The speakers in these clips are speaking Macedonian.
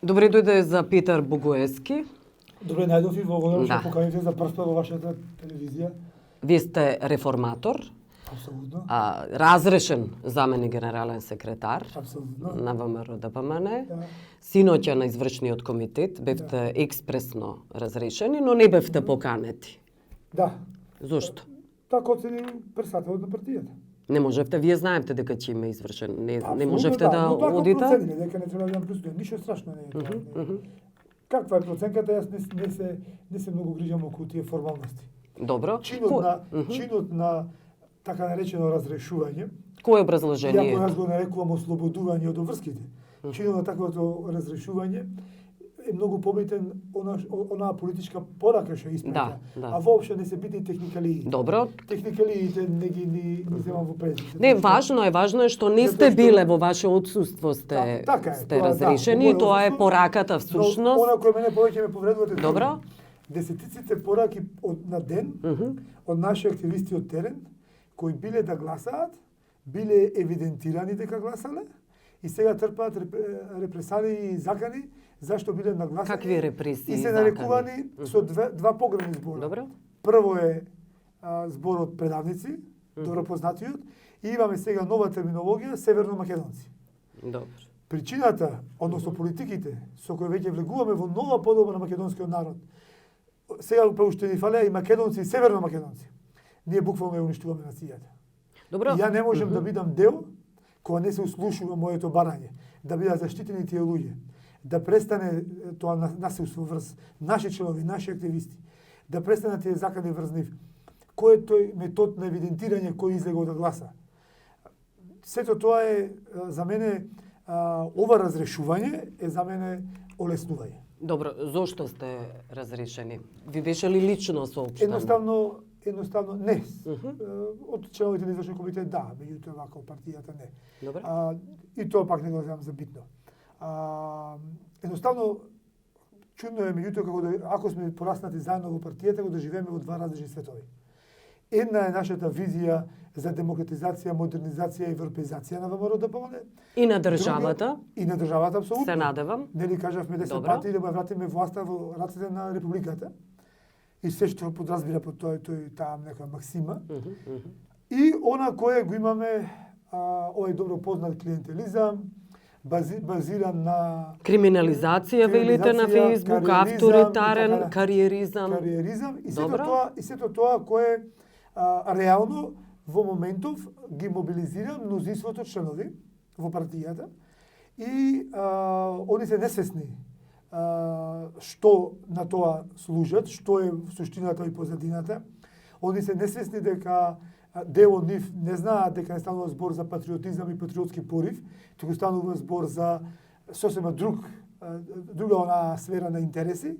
Добре дојде за Петар Бугоевски. Добре најдов и благодарам што Да. поканивте за прв пат во вашата телевизија. Вие сте реформатор, Апсолутно. разрешен заменик генерален секретар Апсолутно. на ВМРО ДПМН. Да. Синоќа на извршниот комитет бевте експресно разрешени, но не бевте поканети. Да. Зошто? Така оцени председателот на партијата. Не можевте, вие знаете дека ќе има извршен, не Апсолутно можевте да но така одите? процениле дека не треба да јам присуствувам. Ништо страшно не е тоа. Каква е проценката? Јас не се многу грижам околу тие формалности. Добро. Чинот на така наречено разрешување, Кое ја образложение? јас го нарекувам ослободување од обврските. Чинот на таквото разрешување е многу побитен онаа политичка порака што испраќа. Да. А воопшто не се битни техникалии. Добро. Техникалиите не ги ни земам во предвид. Не, важно е што не Затоа сте што- биле во ваше отсуство сте Така е, сте тоа, разрешени, во моје тоа е отсуство, пораката Но всушност. она кој мене повеќе ме повредува е Добро. десетиците пораки на ден од наши активисти од терен кои биле да гласаат, биле евидентирани дека гласале и сега трпаат репресалии и закани зашто биле нагласани. Какви репресии И и се нарекувани со два погребни збора. Добро. Прво е зборот предавници, добро познатиот, и имаме сега нова терминологија северно-македонци. Добро. Причината, односно политиките со кои веќе влегуваме во нова подоба на македонскиот народ, сега па уште ни фалеа и македонци и северно-македонци. Ние буквално ја уништуваме нацијата. Добро. Ја не можам да бидам дел кога не се услушува моето барање, да бидат заштитени тие луѓе, да престане тоа насилство врз наши членови, наши активисти, да престане тие закани врз нив. Кој е тој метод на евидентирање кој излегол да гласа? Сето тоа е за мене ова разрешување е за мене олеснување. Добро, зошто сте разрешени? Ви беше ли лично соопштено? Едноставно не. Од членовите на извршен комитет да, меѓутоа вака од партијата не. Добро. И тоа пак не го земам за битно. Едноставно чудно е меѓутоа како да ако сме пораснати заедно во партијата, го да живееме во два различни светови. Една е нашата визија за демократизација, модернизација и европеизација на ВМРО ДПМН. И на државата? И на државата апсолутно. Се надевам. Нели кажавме да се Добро. пати и да ја вратиме власта во рацете на републиката. И се што подразбира под таа нека максима. И она кое го имаме овој добро познат клиентелизам, базиран на Криминализација, велите на Фејсбук, авторитарен кариеризам. и сето тоа кое реално во моментов ги мобилизира мнозинството членови во партијата и они се несвесни што на тоа служат, што е суштината и позадината. Они се несвесни дека дел од нив не знаат дека не станува збор за патриотизам и патриотски порив, туку станува збор за сосема друга онаа сфера на интереси,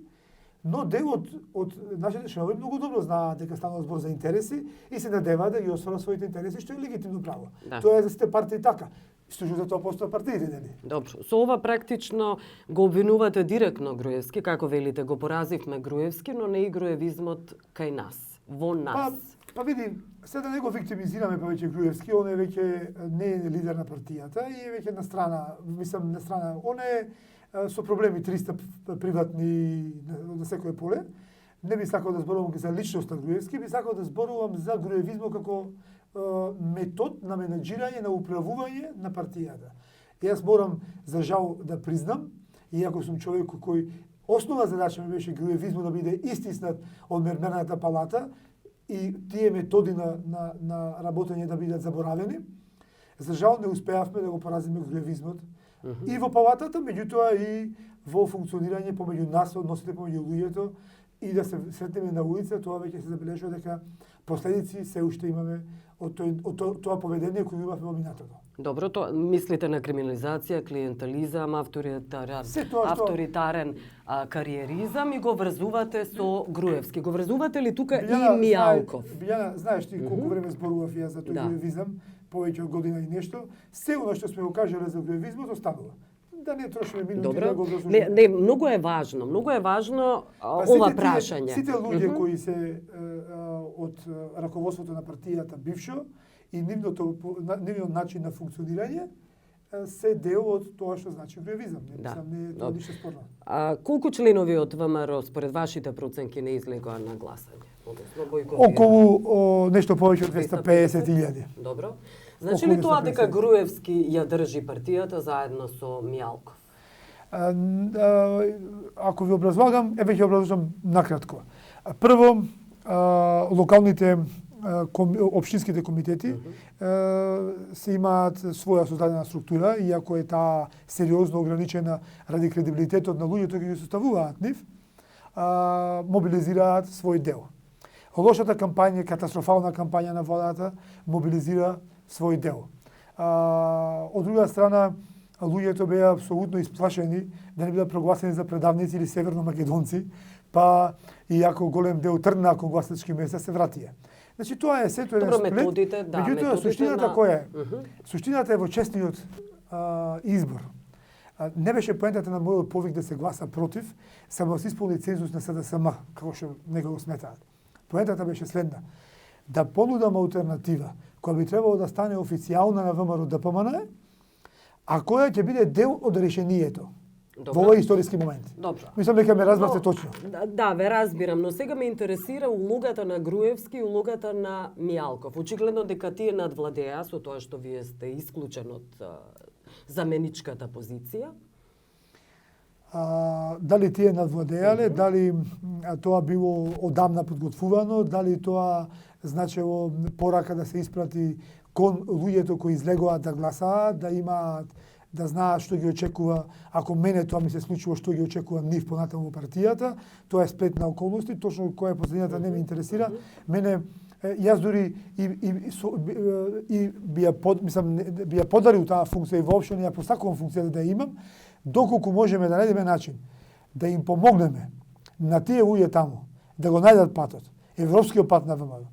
но дел од нашите членови многу добро знаат дека станува збор за интереси и се надеваат да ги осварат своите интереси, што е легитимно право. Да. Тоа е за сите партии така. Исто за тоа постојат партиите, нели? Добро. Со ова практично го обвинувате директно Груевски, како велите, го поразивме Груевски, но не и груевизмот кај нас, во нас. Па види, се да не го виктимизираме повеќе Груевски, он е веќе не е лидер на партијата и е веќе на страна, он е со проблеми 300 приватни на секој поле. Не би сакал да зборувам за личноста Груевски, би сакал да зборувам за груевизмот како метод на менеджирање, на управување на партијата. Јас морам, за жал, да признам, иако сум човек кој основна задача ми беше груевизмот да биде истиснат од мермената палата и тие методи на работење да бидат заборавени, за жал не успеавме да го поразиме груевизмот и во палатата, меѓутоа и во функционирање помеѓу нас, односите помеѓу луѓето, и да се сретнеме на улица, тоа веќе се забележува дека последици се уште имаме од тоа поведение кој имавме во минатото. Добро, тоа мислите на криминализација, клиентелизам, авторитарен кариеризам и го врзувате со Груевски. Го врзувате ли тука и Мијалков? Билјана, знаеш ти колку време зборував ја за тој груевизам, повеќе од година и нешто, се оно што сме го кажале за груевизмот останува. Да не трошиме минути да го образложиме. Не, многу е важно ова прашање. Сите луѓе кои се од раководството на партијата бившо и нивниот начин на функционирање се дел од тоа што значи груевизам. Да. Не е тоа ништо спорно. Колку членови од ВМРО според вашите проценки не излегоа на гласање? Односно бојкотираат? Околу нешто повеќе од 250.000. Добро. Значи ли тоа дека Груевски ја држи партијата заедно со Мијалков? Ако ви образлагам, веќе образложам накратко. Прво, локалните општинските комитети се имаат своја создадена структура, иако е таа сериозно ограничена ради кредибилитетот на луѓето кои ги составуваат нив, мобилизираат свој дел. Лошата кампања, катастрофална кампања на владата мобилизира свој дел. Од друга страна, луѓето беа апсолутно исплашени да не бидат прогласени за предавници или северно-македонци, па иако голем дел тргна кон гласачки места се вратија. Значи тоа е сето еден сплет. Меѓутоа суштината која е? Суштината е во честниот избор. Не беше поентата на мојот повик да се гласа против, само да се исполни цензус на СДСМ, како што него го сметаат. Поентата беше следна: да понудам алтернатива која би требало да стане официјална на ВМРО ДПМН, а која ќе биде дел од решението. Во овој историски момент. Добро. Мислам дека ме разбравте точно. Да, ве разбирам, но сега ме интересира улогата на Груевски и улогата на Мијалков. Очигледно дека тие надвладеа со тоа што вие сте исклучен од заменичката позиција. Дали тие надвладеале, дали тоа било одамна подготвувано, дали тоа значело порака да се испрати кон луѓето кои излегоа да гласаат, да имаат, да знаат што ги очекува, ако мене тоа ми се случило, што ги очекува нив понатаму во партијата. Тоа е сплет на околности, точно која е позицијата не ме интересира. Мене јас дури би ја подарил таа функција и воопшто не ја посакувам функцијата да ја имам, доколку можеме да најдеме начин да им помогнеме на тие луѓе таму да го најдат патот, европскиот пат на ВМРО.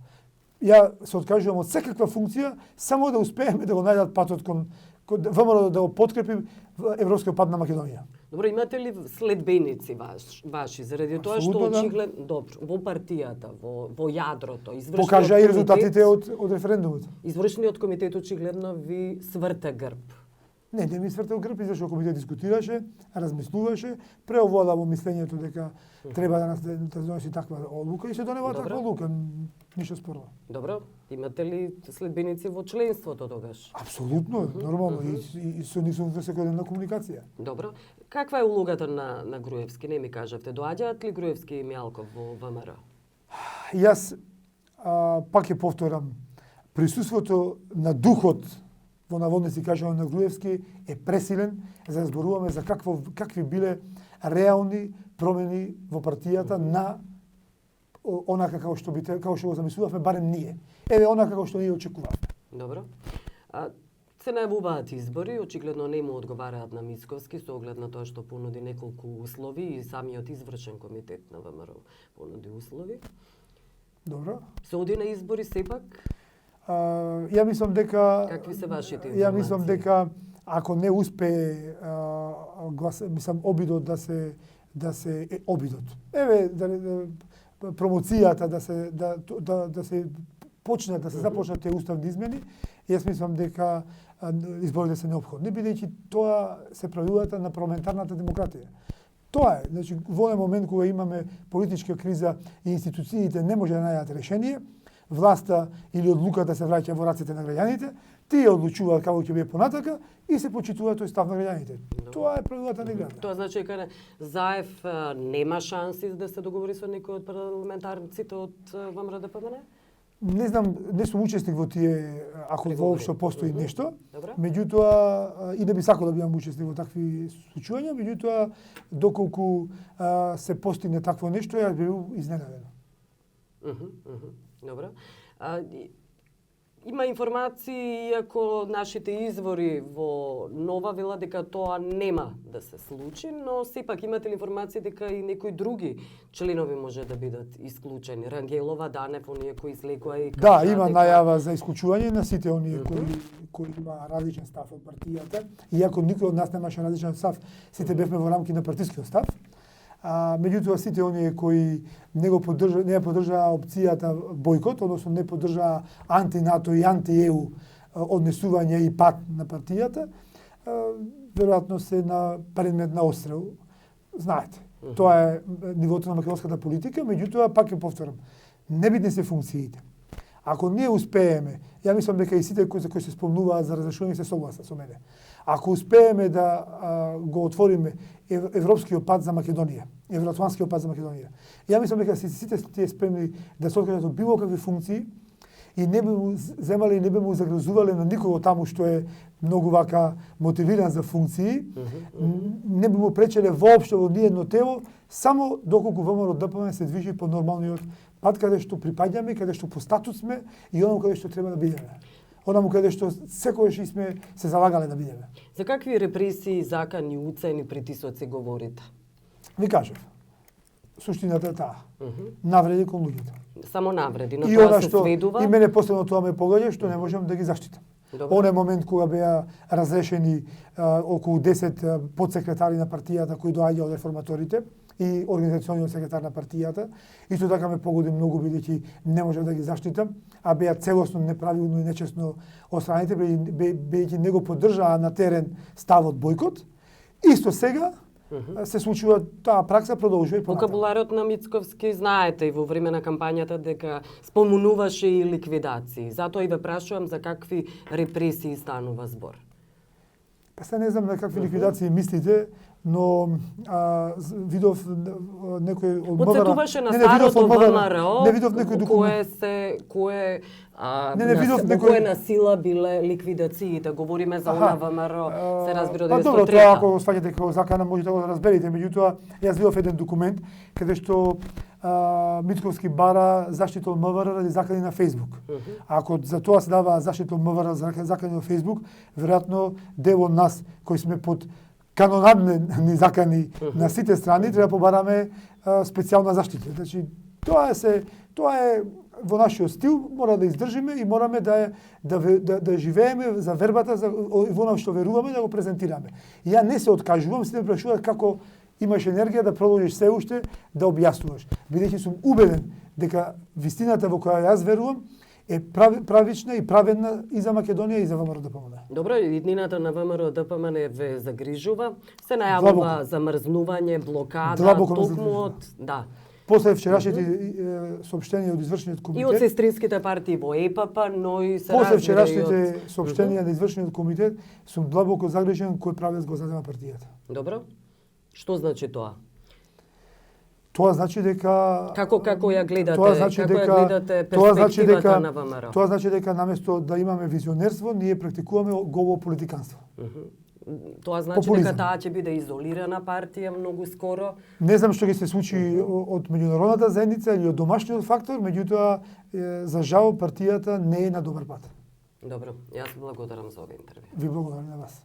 Ја се откажувам од секаква функција само да успееме да го најдат патот кон ВМРО, да го подкрепи европскиот пат на Македонија. Добро, имате ли следбеници ваши заради тоа што очигледно добро во партијата, во јадрото, извршниот покажа и резултатите од референдумот. Извршниот комитет очигледно ви сврта грб. Не ми свртел грб, зашто комитет дискутираше, размислуваше, преовлада во мислењето дека треба да се доноси таква одлука и се донела таква одлука, ништо спорно. Добро, имате ли следбеници во членството тогаш? Апсолутно, нормално и со нив сум во секојдневна комуникација. Добро. Каква е улогата на Груевски? Не ми кажавте, доаѓаат ли Груевски и Мијалков во ВМРО? Јас пак ќе повторам, присуството на духот во наводници кажано на Груевски е пресилен за да зборуваме за какви биле реални промени во партијата на онака како што го замислувавме барем ние. Еве онака како што ние очекувавме. Добро. Се најавуваат избори, очигледно не му одговараат на Мицковски со оглед на тоа што понуди неколку услови и самиот извршен комитет на ВМРО понуди услови. Добро. Се оди на избори сепак? Ја мислам дека какви се вашите информации? Ја мислам дека ако не успее обидот да се обидот. Еве промоцијата да се почнат да се започнат тие уставни измени, јас мислам дека изборите се неопходни, бидејќи тоа се правилата на парламентарната демократија. Тоа е, значи во еден момент кога имаме политичка криза и институциите не може да најдат решение, власта или одлуката се враќа во рацете на граѓаните, тие одлучуваат како ќе биде понатака и се почитува тој став на граѓаните. Тоа е правилата на играта. Тоа значи дека Заев нема шанси да се договори со некој од парламентарците од ВМРО ДПМН? Не знам, не сум учесник во тие, ако воопшто постои нешто. Добре. Меѓутоа, и не би сакал да бидам учесник во такви случувања, меѓутоа, доколку се постигне такво нешто, јас бил изненаден. Добро. Има информации, иако нашите извори во Нова велат дека тоа нема да се случи, но сепак имате ли информации дека и некои други членови може да бидат исклучени? Рангелова, Данев, оние кои излегоа и Да, има најава за исклучување на сите оние кои има различен став од партијата. Иако никој од нас немаше различен став, сите бевме во рамки на партискиот став. Меѓутоа сите оние кои не поддржаа опцијата бојкот, односно не поддржаа анти-НАТО и анти-ЕУ однесување и пат на партијата, веројатно се на предмет на отстрел. Знаете, тоа е нивото на македонската политика, меѓутоа пак ќе повторам, небитни се функциите. Ако ние успееме, ја мислам дека и сите кои се спомнуваат за разрешување се согласат со мене. Ако успееме да го отвориме европскиот пат за Македонија, евроатлантскиот пат за Македонија, ја мислам дека сите тие спремни да се откажат од било какви функции и не би му земале и не би му загрозувале на никого таму што е многу вака мотивиран за функции, не би му пречеле воопшто во ниедно тело, само доколку ВМРО ДПМН се движи по нормалниот пат каде што припаѓаме, каде што по статут сме и онаму каде што треба да бидеме. Онаму каде што секогаш сме се залагале да бидеме. За какви репресии, закани, уцени, притисоци говорите? Ви кажав. Суштината е таа. Навреди кон луѓето. Само навреди, на и тоа она се што сведува. И мене последно тоа ме погаѓа што не можам да ги заштитам. Оне момент кога беа разрешени околу 10 подсекретари на партијата кои доаѓа од реформаторите и организациониот секретар на партијата, исто така ме погоди многу бидејќи не можам да ги заштитам, а беа целосно неправилно и нечесно отстраните бидејќи не го поддржаа на терен ставот бойкот. Исто сега се случува таа пракса, продолжува и понатаму. Вокабуларот на Мицковски знаете и во време на кампањата дека спомнуваше и ликвидации. Затоа и ве прашувам за какви репресии станува збор. Па се не знам на какви ликвидации мислите, но видов некој од МВР. Потсетуваше на старото ВМРО, Не видов некој документ. кое некој кое на сила биле ликвидациите. Говориме за она ВМРО, се разбира Па 1903. добро, тоа ако сваќате како закана можете да го разберете, меѓутоа јас видов еден документ каде што Мицковски бара заштита од МВР ради закани на Фејсбук. Ако за тоа се дава заштита од МВР за закани на Фејсбук, веројатно дел од нас кои сме под канонадни закани на сите страни треба побараме специјална заштита. Значи тоа е во нашиот стил, мора да издржиме и мораме да живееме за вербата во она што веруваме да го презентираме. И ја не се откажувам, сите ме прашуваат како имаш енергија да продолжиш се уште да објаснуваш. Бидејќи сум убеден дека вистината во која јас верувам е правична и праведна и за Македонија и за ВМРО ДПМН. Добро, иднината на ВМРО ДПМН ве загрижува. Се најавува замрзнување, блокада, токму од... Да. После вчерашните соопштенија од извршниот комитет... И од сестринските партии во ЕПП, но и се После разбира вчерашните соопштенија на извршниот комитет, сум длабоко загрижен кој правец го задема партијата. Добро. Што значи тоа? Тоа значи дека Како ја гледате? Тоа значи како дека ја гледате тоа значи перспективата дека на ВМРО? Тоа значи дека наместо да имаме визионерство, ние практикуваме голо политиканство. Тоа значи Популизам. дека таа ќе биде изолирана партија многу скоро. Не знам што ќе се случи од меѓународната заедница или од домашниот фактор, меѓутоа за жал партијата не е на добар пат. Добро, јас благодарам за овој интервју. Ви благодарам на вас.